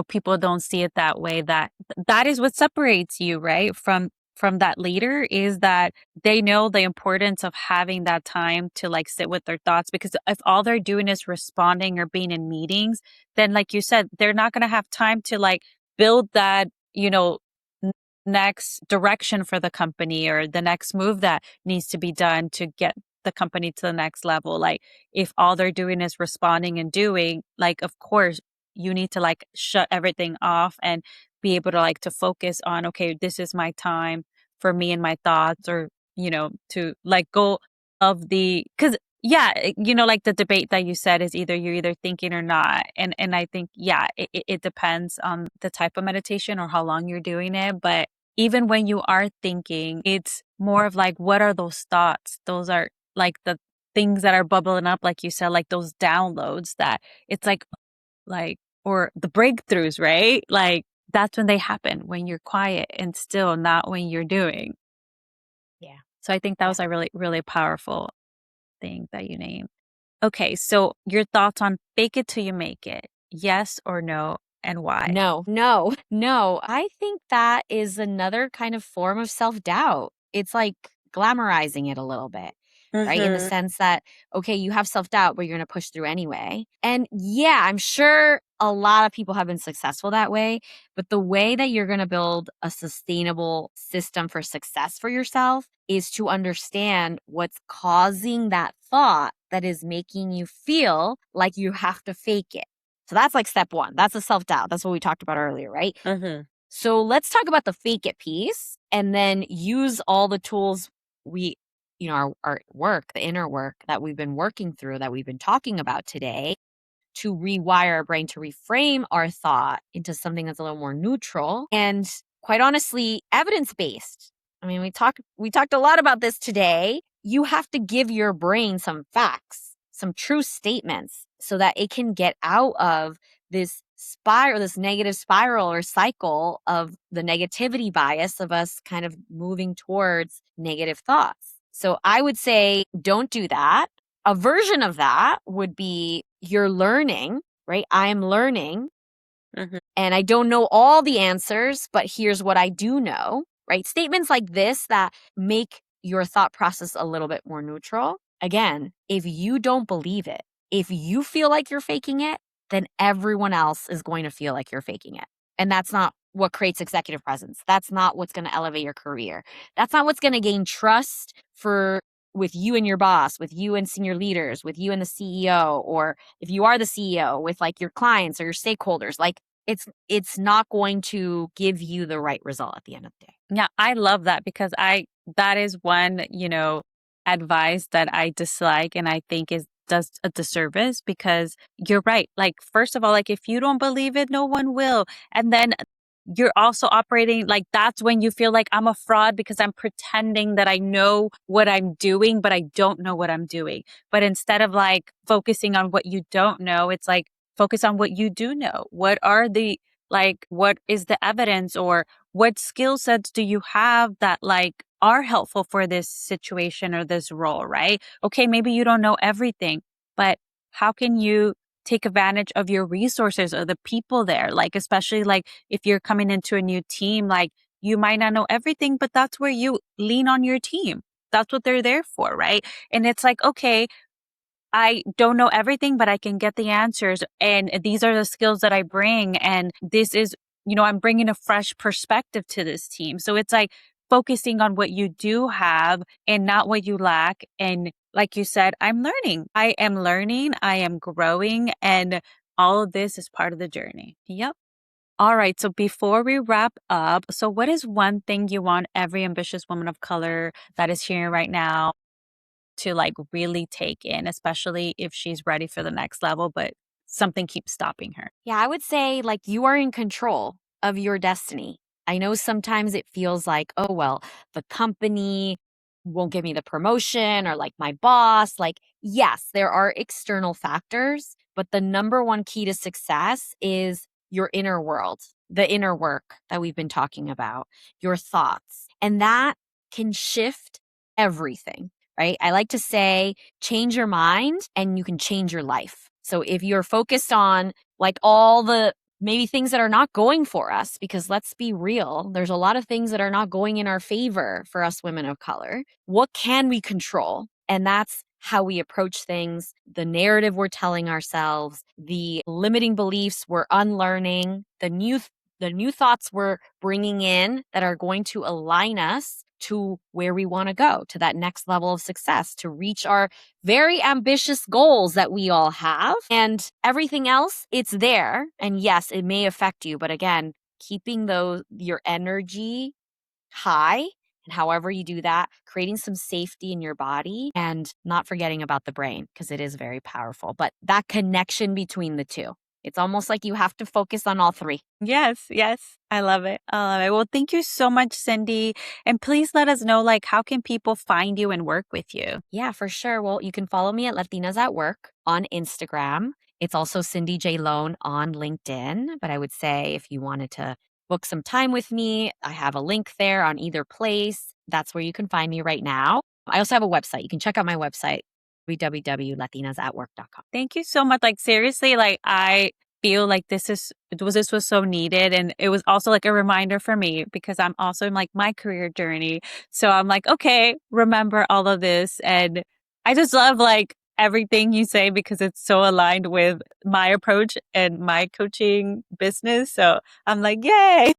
people don't see it that way, that is what separates you, right? From that leader is that they know the importance of having that time to like sit with their thoughts, because if all they're doing is responding or being in meetings, then like you said, they're not going to have time to like build that, next direction for the company or the next move that needs to be done to get the company to the next level. Like if all they're doing is responding and doing, like, of course you need to like shut everything off and be able to like to focus on, okay, this is my time for me and my thoughts, or, to like go of cause yeah, like the debate that you said is you're either thinking or not. And I think, yeah, it depends on the type of meditation or how long you're doing it. But even when you are thinking, it's more of like, what are those thoughts? Those are like the things that are bubbling up, like you said, like those downloads that it's like, or the breakthroughs, right? Like that's when they happen, when you're quiet and still, not when you're doing. Yeah. So I think that was a really, really powerful thing that you named. Okay, so your thoughts on fake it till you make it. Yes or no, and why? No. I think that is another kind of form of self-doubt. It's like glamorizing it a little bit, right? In the sense that, okay, you have self-doubt, but you're going to push through anyway. And yeah, I'm sure a lot of people have been successful that way, but the way that you're going to build a sustainable system for success for yourself is to understand what's causing that thought that is making you feel like you have to fake it. So that's like step one. That's a self-doubt. That's what we talked about earlier, right? So let's talk about the fake it piece and then use all the tools we our work, the inner work that we've been working through, that we've been talking about today, to rewire our brain, to reframe our thought into something that's a little more neutral and, quite honestly, evidence-based. I mean, we talked a lot about this today. You have to give your brain some facts, some true statements, so that it can get out of this spiral, this negative spiral or cycle of the negativity bias of us kind of moving towards negative thoughts. So I would say don't do that. A version of that would be you're learning, right? I'm learning and I don't know all the answers, but here's what I do know, right? Statements like this that make your thought process a little bit more neutral. Again, if you don't believe it, if you feel like you're faking it, then everyone else is going to feel like you're faking it. And that's not what creates executive presence. That's not what's going to elevate your career. That's not what's going to gain trust with you and your boss, with you and senior leaders, with you and the CEO, or if you are the CEO, with like your clients or your stakeholders. Like it's not going to give you the right result at the end of the day. Yeah, I love that because that is one, advice that I dislike and I think does a disservice because you're right. Like, first of all, like if you don't believe it, no one will. And then you're also operating like that's when you feel like I'm a fraud because I'm pretending that I know what I'm doing, but I don't know what I'm doing. But instead of like focusing on what you don't know, it's like focus on what you do know. What is the evidence or what skill sets do you have that like are helpful for this situation or this role, right? Okay, maybe you don't know everything, but how can you take advantage of your resources or the people there? Like, especially like if you're coming into a new team, like you might not know everything, but that's where you lean on your team. That's what they're there for, right? And it's like, okay, I don't know everything, but I can get the answers. And these are the skills that I bring. And this is, I'm bringing a fresh perspective to this team. So it's like focusing on what you do have and not what you lack. And like you said, I'm learning. I am learning. I am growing. And all of this is part of the journey. Yep. All right. So before we wrap up, so what is one thing you want every ambitious woman of color that is here right now to like really take in, especially if she's ready for the next level, but something keeps stopping her? Yeah, I would say like you are in control of your destiny. I know sometimes it feels like, oh, well, the company won't give me the promotion or like my boss. Like, yes, there are external factors, but the number one key to success is your inner world, the inner work that we've been talking about, your thoughts. And that can shift everything, right? I like to say, change your mind and you can change your life. So if you're focused on like all the maybe things that are not going for us, because let's be real, there's a lot of things that are not going in our favor for us women of color. What can we control? And that's how we approach things, the narrative we're telling ourselves, the limiting beliefs we're unlearning, the new thoughts we're bringing in that are going to align us to where we want to go, to that next level of success, to reach our very ambitious goals that we all have. And everything else, it's there. And yes, it may affect you, but again, keeping your energy high, and however you do that, creating some safety in your body and not forgetting about the brain because it is very powerful. But that connection between the two, it's almost like you have to focus on all three. Yes, yes. I love it. I love it. Well, thank you so much, Cindy. And please let us know, like, how can people find you and work with you? Yeah, for sure. Well, you can follow me at Latinas at Work on Instagram. It's also Cindy J. Lone on LinkedIn. But I would say if you wanted to book some time with me, I have a link there on either place. That's where you can find me right now. I also have a website. You can check out my website, www.latinasatwork.com. Thank you so much. Like, seriously, like, I feel like this was so needed. And it was also like a reminder for me because I'm also in like my career journey. So I'm like, okay, remember all of this. And I just love like everything you say because it's so aligned with my approach and my coaching business. So I'm like, yay.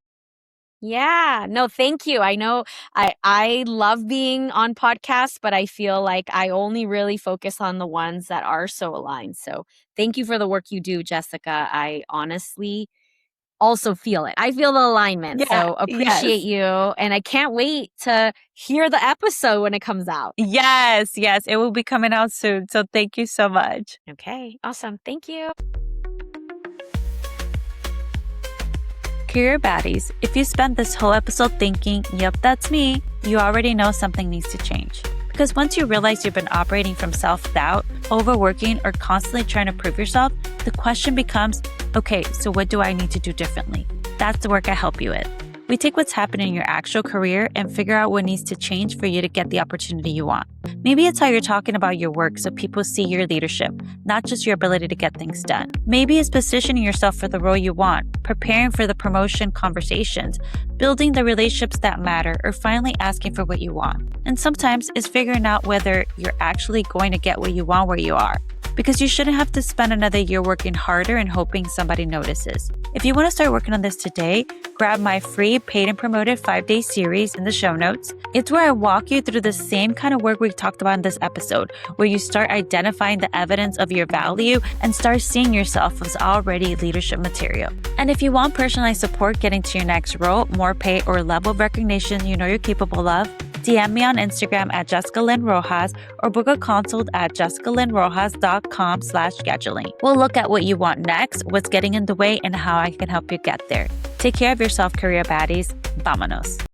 Yeah, no, thank you. I know I love being on podcasts, but I feel like I only really focus on the ones that are so aligned. So thank you for the work you do, Jessica. I honestly also feel it. I feel the alignment. Yeah, So appreciate yes. you. And I can't wait to hear the episode when it comes out. Yes, it will be coming out soon. So thank you so much. Okay, awesome. Thank you. Career baddies, if you spent this whole episode thinking, yep, that's me, you already know something needs to change. Because once you realize you've been operating from self-doubt, overworking, or constantly trying to prove yourself, the question becomes, okay, so what do I need to do differently? That's the work I help you with. We take what's happening in your actual career and figure out what needs to change for you to get the opportunity you want. Maybe it's how you're talking about your work so people see your leadership, not just your ability to get things done. Maybe it's positioning yourself for the role you want, preparing for the promotion conversations, building the relationships that matter, or finally asking for what you want. And sometimes it's figuring out whether you're actually going to get what you want where you are. Because you shouldn't have to spend another year working harder and hoping somebody notices. If you want to start working on this today, grab my free Paid and Promoted 5-day series in the show notes. It's where I walk you through the same kind of work we talked about in this episode, where you start identifying the evidence of your value and start seeing yourself as already leadership material. And if you want personalized support getting to your next role, more pay, or level of recognition you know you're capable of, DM me on Instagram at Jessica Lynn Rojas or book a consult at jessicalynrojas.com/scheduling. We'll look at what you want next, what's getting in the way, and how I can help you get there. Take care of yourself, career baddies. Vámonos.